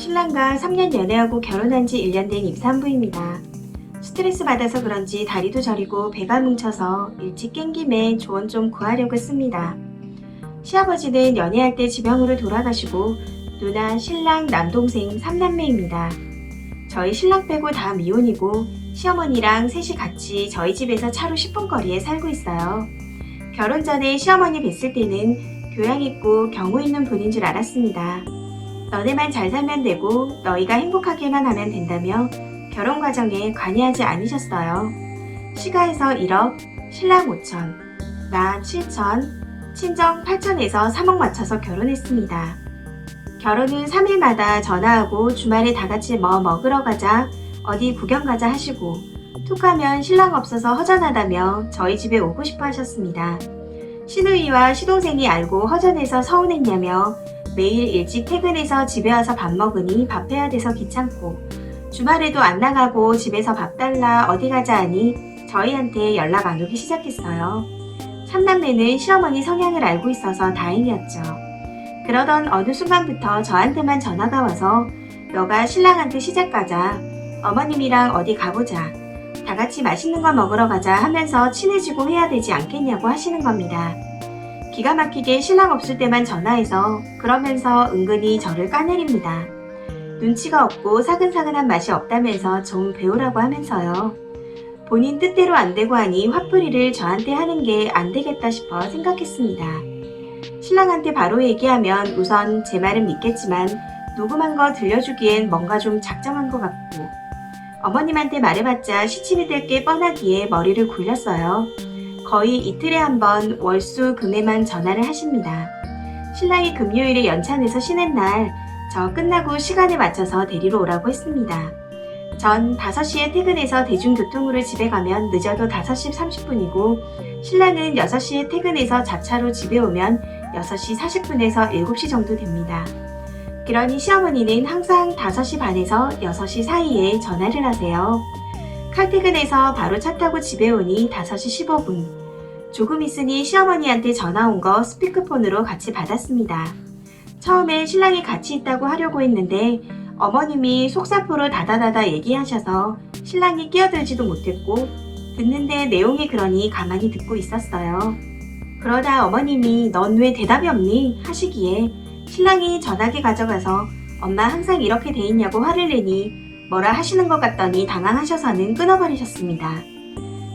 신랑과 3년 연애하고 결혼한 지 1년 된 임산부입니다. 스트레스 받아서 그런지 다리도 저리고 배가 뭉쳐서 일찍 깬 김에 조언 좀 구하려고 씁니다. 시아버지는 연애할 때 지병으로 돌아가시고 누나, 신랑, 남동생 3남매입니다. 저희 신랑 빼고 다 미혼이고 시어머니랑 셋이 같이 저희 집에서 차로 10분 거리에 살고 있어요. 결혼 전에 시어머니 뵀을 때는 교양 있고 경우 있는 분인 줄 알았습니다. 너네만 잘 살면 되고 너희가 행복하게만 하면 된다며 결혼 과정에 관여하지 않으셨어요. 시가에서 1억, 신랑 5천, 나 7천, 친정 8천에서 3억 맞춰서 결혼했습니다. 결혼은 3일마다 전화하고 주말에 다 같이 뭐 먹으러 가자, 어디 구경 가자 하시고 툭하면 신랑 없어서 허전하다며 저희 집에 오고 싶어 하셨습니다. 시누이와 시동생이 알고 허전해서 서운했냐며 매일 일찍 퇴근해서 집에 와서 밥 먹으니 밥해야 돼서 귀찮고 주말에도 안 나가고 집에서 밥 달라 어디 가자 하니 저희한테 연락 안 오기 시작했어요. 삼남매는 시어머니 성향을 알고 있어서 다행이었죠. 그러던 어느 순간부터 저한테만 전화가 와서 너가 신랑한테 시집 가자, 어머님이랑 어디 가보자, 다 같이 맛있는 거 먹으러 가자 하면서 친해지고 해야 되지 않겠냐고 하시는 겁니다. 기가 막히게 신랑 없을 때만 전화해서 그러면서 은근히 저를 까내립니다. 눈치가 없고 사근사근한 맛이 없다면서 좀 배우라고 하면서요. 본인 뜻대로 안 되고 하니 화풀이를 저한테 하는 게 안 되겠다 싶어 생각했습니다. 신랑한테 바로 얘기하면 우선 제 말은 믿겠지만 녹음한 거 들려주기엔 뭔가 좀 작정한 것 같고 어머님한테 말해봤자 시침이 될 게 뻔하기에 머리를 굴렸어요. 거의 이틀에 한 번 월수 금에만 전화를 하십니다. 신랑이 금요일에 연차내서 쉬는 날 저 끝나고 시간에 맞춰서 데리러 오라고 했습니다. 전 5시에 퇴근해서 대중교통으로 집에 가면 늦어도 5시 30분이고 신랑은 6시에 퇴근해서 자차로 집에 오면 6시 40분에서 7시 정도 됩니다. 그러니 시어머니는 항상 5시 반에서 6시 사이에 전화를 하세요. 칼퇴근해서 바로 차 타고 집에 오니 5시 15분. 조금 있으니 시어머니한테 전화 온 거 스피커폰으로 같이 받았습니다. 처음에 신랑이 같이 있다고 하려고 했는데 어머님이 속사포로 다다다다 얘기하셔서 신랑이 끼어들지도 못했고 듣는데 내용이 그러니 가만히 듣고 있었어요. 그러다 어머님이 넌 왜 대답이 없니? 하시기에 신랑이 전화기 가져가서 엄마 항상 이렇게 돼 있냐고 화를 내니 뭐라 하시는 것 같더니 당황하셔서는 끊어버리셨습니다.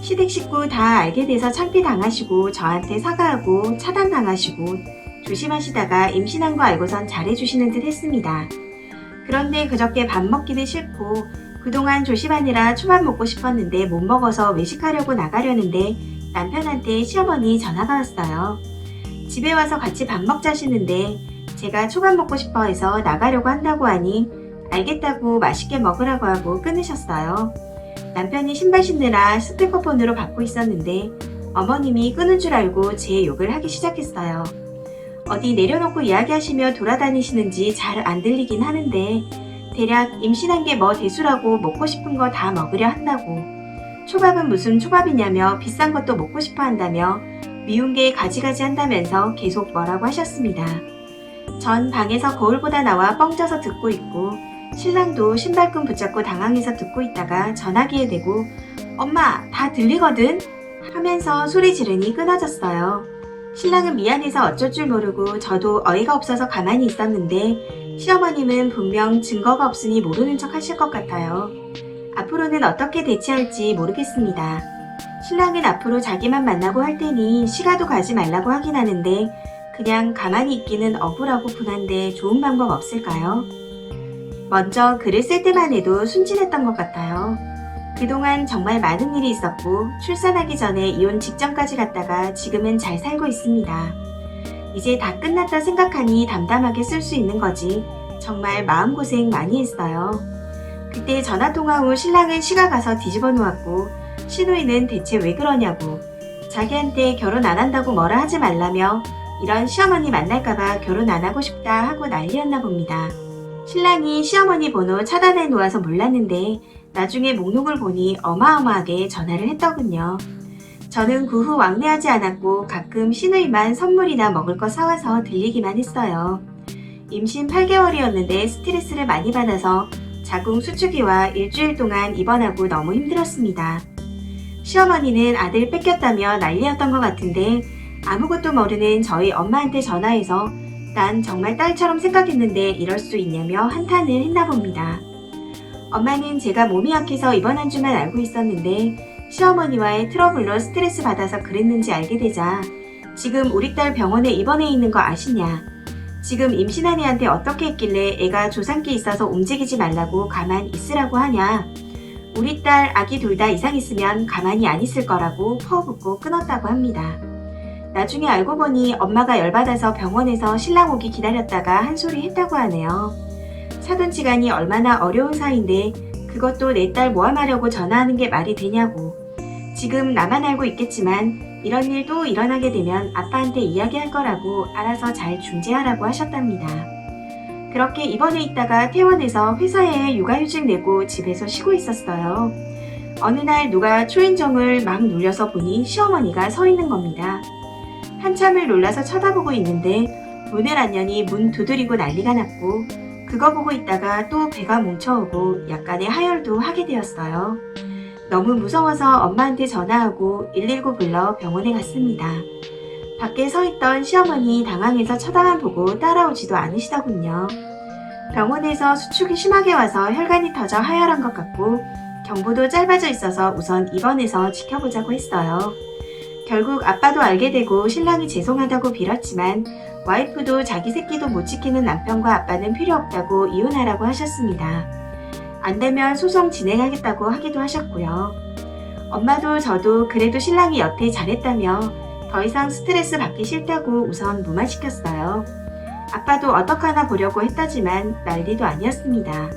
시댁 식구 다 알게 돼서 창피당하시고 저한테 사과하고 차단당하시고 조심하시다가 임신한 거 알고선 잘해주시는 듯 했습니다. 그런데 그저께 밥 먹기는 싫고 그동안 조심하느라 초밥 먹고 싶었는데 못 먹어서 외식하려고 나가려는데 남편한테 시어머니 전화가 왔어요. 집에 와서 같이 밥 먹자시는데 제가 초밥 먹고 싶어 해서 나가려고 한다고 하니 알겠다고 맛있게 먹으라고 하고 끊으셨어요. 남편이 신발 신느라 스피커폰으로 받고 있었는데 어머님이 끊은 줄 알고 제 욕을 하기 시작했어요. 어디 내려놓고 이야기하시며 돌아다니시는지 잘 안 들리긴 하는데 대략 임신한 게 뭐 대수라고 먹고 싶은 거 다 먹으려 한다고 초밥은 무슨 초밥이냐며 비싼 것도 먹고 싶어 한다며 미운 게 가지가지 한다면서 계속 뭐라고 하셨습니다. 전 방에서 거울보다 나와 뻥져서 듣고 있고 신랑도 신발끈 붙잡고 당황해서 듣고 있다가 전화기에 대고 엄마 다 들리거든? 하면서 소리 지르니 끊어졌어요. 신랑은 미안해서 어쩔 줄 모르고 저도 어이가 없어서 가만히 있었는데 시어머님은 분명 증거가 없으니 모르는 척 하실 것 같아요. 앞으로는 어떻게 대처할지 모르겠습니다. 신랑은 앞으로 자기만 만나고 할 테니 시가도 가지 말라고 하긴 하는데 그냥 가만히 있기는 억울하고 분한데 좋은 방법 없을까요? 먼저 글을 쓸 때만 해도 순진했던 것 같아요. 그동안 정말 많은 일이 있었고 출산하기 전에 이혼 직전까지 갔다가 지금은 잘 살고 있습니다. 이제 다 끝났다 생각하니 담담하게 쓸 수 있는 거지 정말 마음고생 많이 했어요. 그때 전화통화 후 신랑은 시가 가서 뒤집어 놓았고 시누이는 대체 왜 그러냐고 자기한테 결혼 안 한다고 뭐라 하지 말라며 이런 시어머니 만날까봐 결혼 안 하고 싶다 하고 난리였나 봅니다. 신랑이 시어머니 번호 차단해 놓아서 몰랐는데 나중에 목록을 보니 어마어마하게 전화를 했더군요. 저는 그 후 왕래하지 않았고 가끔 시누이만 선물이나 먹을 거 사와서 들리기만 했어요. 임신 8개월이었는데 스트레스를 많이 받아서 자궁 수축기와 일주일 동안 입원하고 너무 힘들었습니다. 시어머니는 아들 뺏겼다며 난리였던 것 같은데 아무것도 모르는 저희 엄마한테 전화해서 난 정말 딸처럼 생각했는데 이럴 수 있냐며 한탄을 했나 봅니다. 엄마는 제가 몸이 약해서 입원한 줄만 알고 있었는데 시어머니와의 트러블로 스트레스 받아서 그랬는지 알게 되자 지금 우리 딸 병원에 입원해 있는 거 아시냐? 지금 임신한 애한테 어떻게 했길래 애가 조산기 있어서 움직이지 말라고 가만 있으라고 하냐? 우리 딸 아기 둘 다 이상 있으면 가만히 안 있을 거라고 퍼붓고 끊었다고 합니다. 나중에 알고 보니 엄마가 열받아서 병원에서 신랑 오기 기다렸다가 한 소리 했다고 하네요. 사돈지간이 얼마나 어려운 사이인데 그것도 내 딸 모함하려고 전화하는 게 말이 되냐고. 지금 나만 알고 있겠지만 이런 일도 일어나게 되면 아빠한테 이야기할 거라고 알아서 잘 중재하라고 하셨답니다. 그렇게 입원해 있다가 퇴원해서 회사에 육아휴직 내고 집에서 쉬고 있었어요. 어느 날 누가 초인종을 막 눌려서 보니 시어머니가 서 있는 겁니다. 한참을 놀라서 쳐다보고 있는데 문을 안 여니 문 두드리고 난리가 났고 그거 보고 있다가 또 배가 뭉쳐오고 약간의 하혈도 하게 되었어요. 너무 무서워서 엄마한테 전화하고 119 불러 병원에 갔습니다. 밖에 서 있던 시어머니 당황해서 쳐다만 보고 따라오지도 않으시더군요. 병원에서 수축이 심하게 와서 혈관이 터져 하혈한 것 같고 경부도 짧아져 있어서 우선 입원해서 지켜보자고 했어요. 결국 아빠도 알게 되고 신랑이 죄송하다고 빌었지만 와이프도 자기 새끼도 못 지키는 남편과 아빠는 필요 없다고 이혼하라고 하셨습니다. 안 되면 소송 진행하겠다고 하기도 하셨고요. 엄마도 저도 그래도 신랑이 여태 잘했다며 더 이상 스트레스 받기 싫다고 우선 무마시켰어요. 아빠도 어떡하나 보려고 했다지만 난리도 아니었습니다.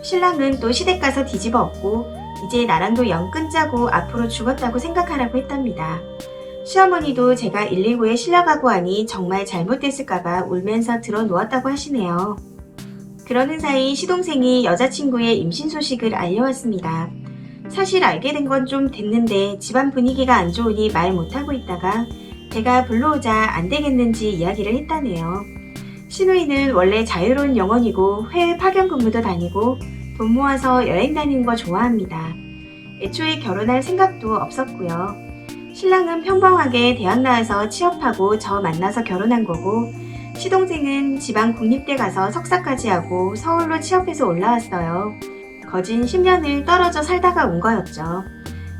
신랑은 또 시댁 가서 뒤집어 엎고 이제 나랑도 영 끊자고 앞으로 죽었다고 생각하라고 했답니다. 시어머니도 제가 119에 실려가고 하니 정말 잘못됐을까봐 울면서 들어누웠다고 하시네요. 그러는 사이 시동생이 여자친구의 임신 소식을 알려왔습니다. 사실 알게 된 건 좀 됐는데 집안 분위기가 안 좋으니 말 못하고 있다가 제가 불러오자 안 되겠는지 이야기를 했다네요. 시누이는 원래 자유로운 영혼이고 해외 파견 근무도 다니고 돈 모아서 여행 다니는 거 좋아합니다. 애초에 결혼할 생각도 없었고요. 신랑은 평범하게 대학 나와서 취업하고 저 만나서 결혼한 거고 시동생은 지방 국립대 가서 석사까지 하고 서울로 취업해서 올라왔어요. 거진 10년을 떨어져 살다가 온 거였죠.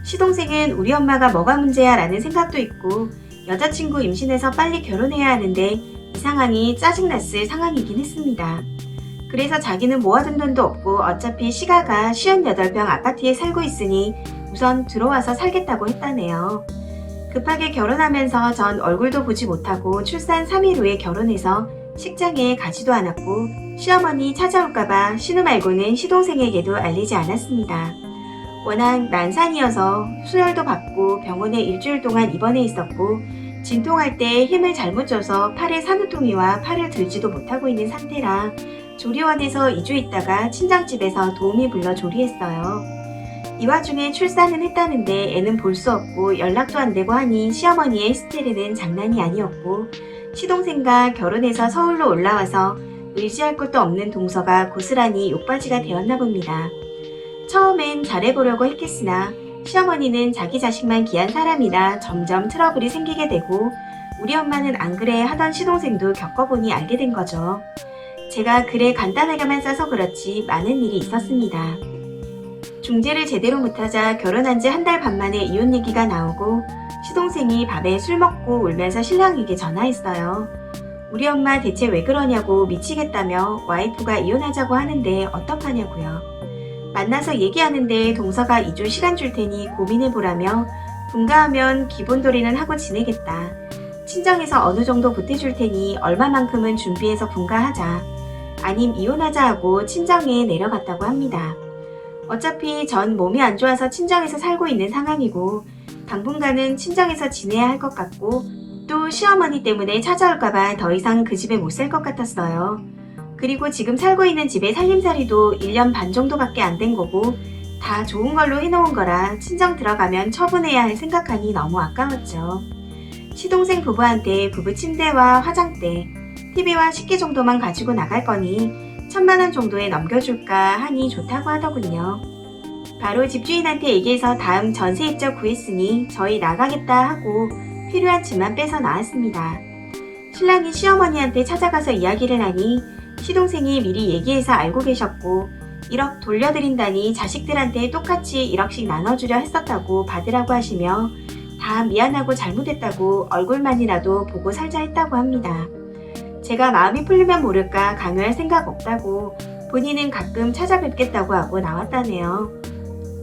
시동생은 우리 엄마가 뭐가 문제야 라는 생각도 있고 여자친구 임신해서 빨리 결혼해야 하는데 이 상황이 짜증났을 상황이긴 했습니다. 그래서 자기는 모아둔 돈도 없고 어차피 시가가 58평 아파트에 살고 있으니 우선 들어와서 살겠다고 했다네요. 급하게 결혼하면서 전 얼굴도 보지 못하고 출산 3일 후에 결혼해서 식장에 가지도 않았고 시어머니 찾아올까봐 신우 말고는 시동생에게도 알리지 않았습니다. 워낙 난산이어서 수혈도 받고 병원에 일주일 동안 입원해 있었고 진통할 때 힘을 잘못 줘서 팔에 산후통이와 팔을 들지도 못하고 있는 상태라 조리원에서 2주 있다가 친정집에서 도우미 불러 조리했어요. 이 와중에 출산은 했다는데 애는 볼 수 없고 연락도 안 되고 하니 시어머니의 히스테리는 장난이 아니었고 시동생과 결혼해서 서울로 올라와서 의지할 것도 없는 동서가 고스란히 욕바지가 되었나 봅니다. 처음엔 잘해보려고 했겠으나 시어머니는 자기 자식만 귀한 사람이라 점점 트러블이 생기게 되고 우리 엄마는 안 그래 하던 시동생도 겪어보니 알게 된 거죠. 제가 글에 간단하게만 써서 그렇지 많은 일이 있었습니다. 중재를 제대로 못하자 결혼한 지 한 달 반 만에 이혼 얘기가 나오고 시동생이 밤에 술 먹고 울면서 신랑에게 전화했어요. 우리 엄마 대체 왜 그러냐고 미치겠다며 와이프가 이혼하자고 하는데 어떡하냐고요. 만나서 얘기하는데 동서가 2주 시간 줄 테니 고민해보라며 분가하면 기본돌이는 하고 지내겠다. 친정에서 어느 정도 보태줄 테니 얼마만큼은 준비해서 분가하자. 아님 이혼하자 하고 친정에 내려갔다고 합니다. 어차피 전 몸이 안 좋아서 친정에서 살고 있는 상황이고 당분간은 친정에서 지내야 할 것 같고 또 시어머니 때문에 찾아올까봐 더 이상 그 집에 못 살 것 같았어요. 그리고 지금 살고 있는 집의 살림살이도 1년 반 정도밖에 안 된 거고 다 좋은 걸로 해놓은 거라 친정 들어가면 처분해야 할 생각하니 너무 아까웠죠. 시동생 부부한테 부부 침대와 화장대, TV와 식기 정도만 가지고 나갈 거니 1,000만 원 정도에 넘겨줄까 하니 좋다고 하더군요. 바로 집주인한테 얘기해서 다음 전세 입자 구했으니 저희 나가겠다 하고 필요한 짐만 빼서 나왔습니다. 신랑이 시어머니한테 찾아가서 이야기를 하니 시동생이 미리 얘기해서 알고 계셨고 1억 돌려드린다니 자식들한테 똑같이 1억씩 나눠주려 했었다고 받으라고 하시며 다 미안하고 잘못했다고 얼굴만이라도 보고 살자 했다고 합니다. 제가 마음이 풀리면 모를까 강요할 생각 없다고 본인은 가끔 찾아뵙겠다고 하고 나왔다네요.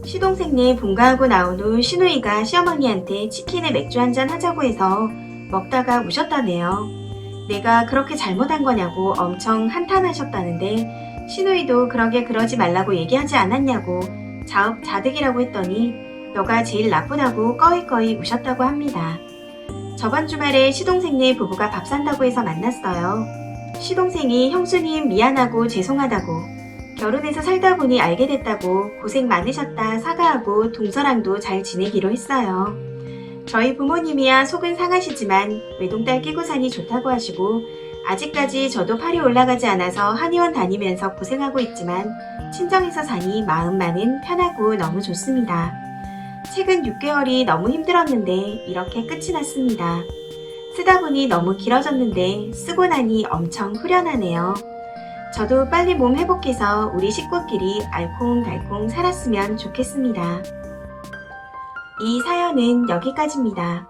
시동생네 본가하고 나온 후 시누이가 시어머니한테 치킨에 맥주 한잔 하자고 해서 먹다가 우셨다네요. 내가 그렇게 잘못한 거냐고 엄청 한탄하셨다는데 시누이도 그러지 말라고 얘기하지 않았냐고 자업자득이라고 했더니 너가 제일 나쁘다고 꺼이꺼이 우셨다고 합니다. 저번 주말에 시동생네 부부가 밥 산다고 해서 만났어요. 시동생이 형수님 미안하고 죄송하다고 결혼해서 살다 보니 알게 됐다고 고생 많으셨다 사과하고 동서랑도 잘 지내기로 했어요. 저희 부모님이야 속은 상하시지만 외동딸 끼고 사니 좋다고 하시고 아직까지 저도 팔이 올라가지 않아서 한의원 다니면서 고생하고 있지만 친정에서 사니 마음만은 편하고 너무 좋습니다. 최근 6개월이 너무 힘들었는데 이렇게 끝이 났습니다. 쓰다 보니 너무 길어졌는데 쓰고 나니 엄청 후련하네요. 저도 빨리 몸 회복해서 우리 식구끼리 알콩달콩 살았으면 좋겠습니다. 이 사연은 여기까지입니다.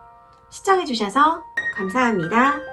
시청해주셔서 감사합니다.